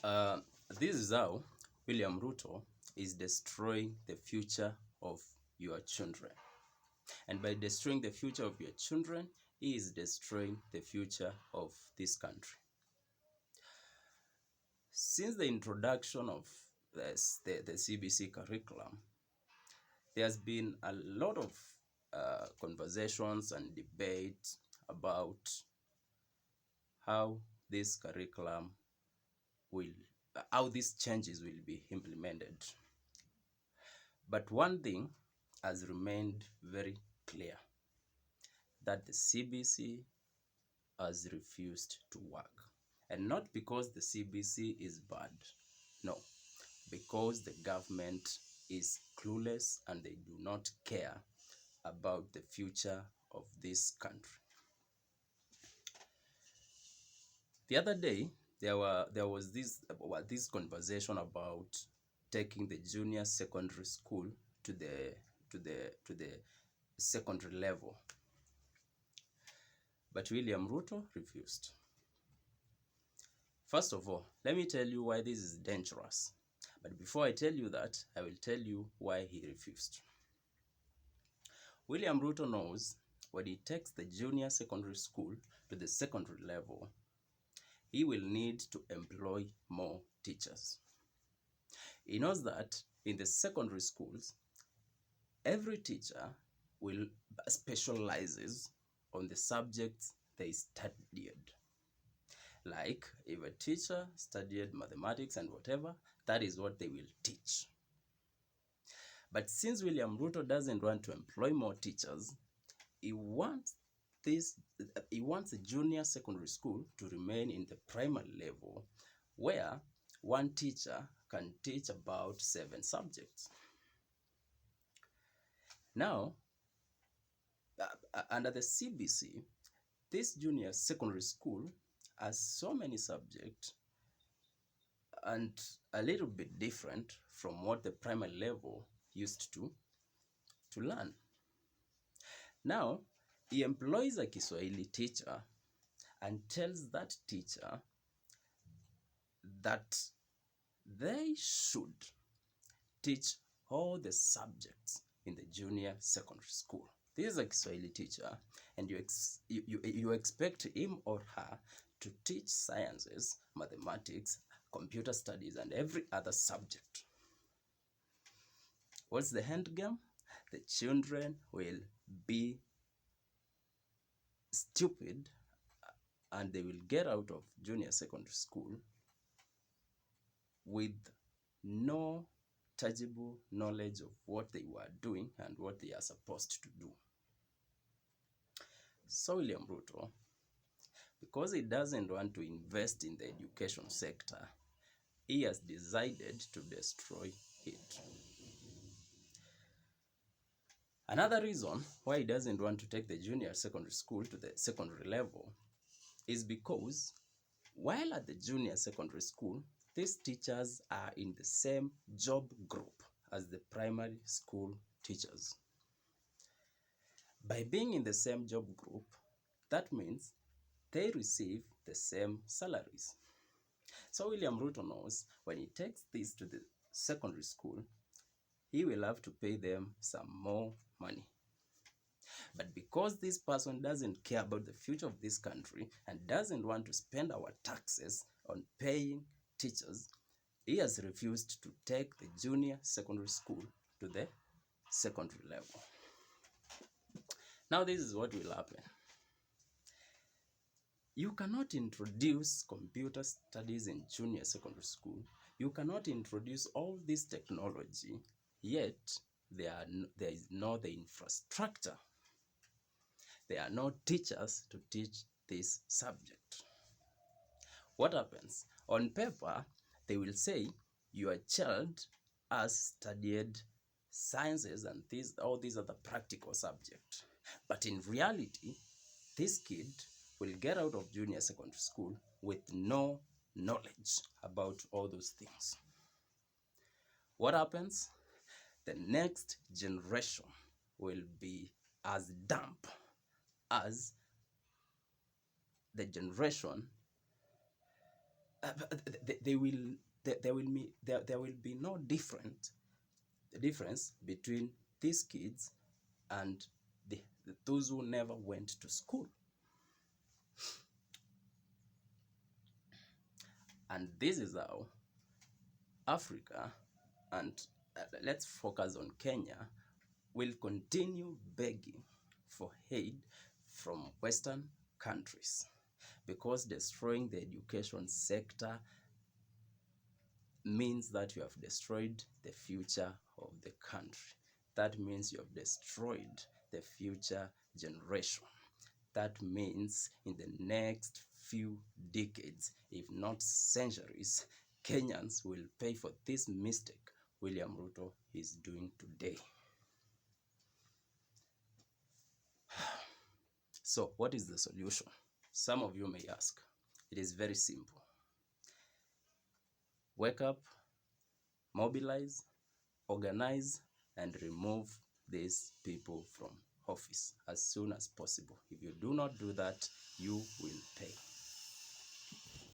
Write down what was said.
Uh, this is how William Ruto is destroying the future of your children. And by destroying the future of your children, he is destroying the future of this country. Since the introduction of the CBC curriculum, there has been a lot of conversations and debate about how this curriculum will, how these changes will be implemented. But one thing has remained very clear, that the CBC has refused to work. And not because the CBC is bad, no, because the government is clueless and they do not care about the future of this country. The other day, there was this conversation about taking the junior secondary school to the secondary level. But William Ruto refused. First of all, let me tell you why this is dangerous. But before I tell you that, I will tell you why he refused. William Ruto knows when he takes the junior secondary school to the secondary level, he will need to employ more teachers. He knows that in the secondary schools, every teacher will specializes on the subjects they studied. Like if a teacher studied mathematics and whatever, that is what they will teach. But since William Ruto doesn't want to employ more teachers, he wants a junior secondary school to remain in the primary level, where one teacher can teach about 7 subjects. Now, under the CBC, this junior secondary school has so many subjects and a little bit different from what the primary level used to learn. Now, he employs a Kiswahili teacher and tells that teacher that they should teach all the subjects in the junior secondary school. This is a Kiswahili teacher, and you expect him or her to teach sciences, mathematics, computer studies, and every other subject. What's the end game? The children will be stupid and they will get out of junior secondary school with no tangible knowledge of what they were doing and what they are supposed to do. So William Ruto, because he doesn't want to invest in the education sector, he has decided to destroy it. Another reason why he doesn't want to take the junior secondary school to the secondary level is because while at the junior secondary school, these teachers are in the same job group as the primary school teachers. By being in the same job group, that means they receive the same salaries. So William Ruto knows when he takes this to the secondary school, he will have to pay them some more money. But because this person doesn't care about the future of this country and doesn't want to spend our taxes on paying teachers, he has refused to take the junior secondary school to the secondary level. Now this is what will happen. You cannot introduce computer studies in junior secondary school. You cannot introduce all this technology, yet there is no the infrastructure. There are no teachers to teach this subject. What happens? On paper, they will say your child has studied sciences and all these other practical subjects. But in reality, this kid will get out of junior secondary school with no knowledge about all those things. What happens? The next generation will be as dumb as the generation they will there will be no difference between these kids and those who never went to school. And this is how Africa, and let's focus on Kenya, will continue begging for aid from Western countries, because destroying the education sector means that you have destroyed the future of the country. That means you have destroyed the future generation. That means in the next few decades, if not centuries, Kenyans will pay for this mistake William Ruto is doing today. So what is the solution? Some of you may ask. It is very simple. Wake up, mobilize, organize, and remove these people from office as soon as possible. If you do not do that, you will pay.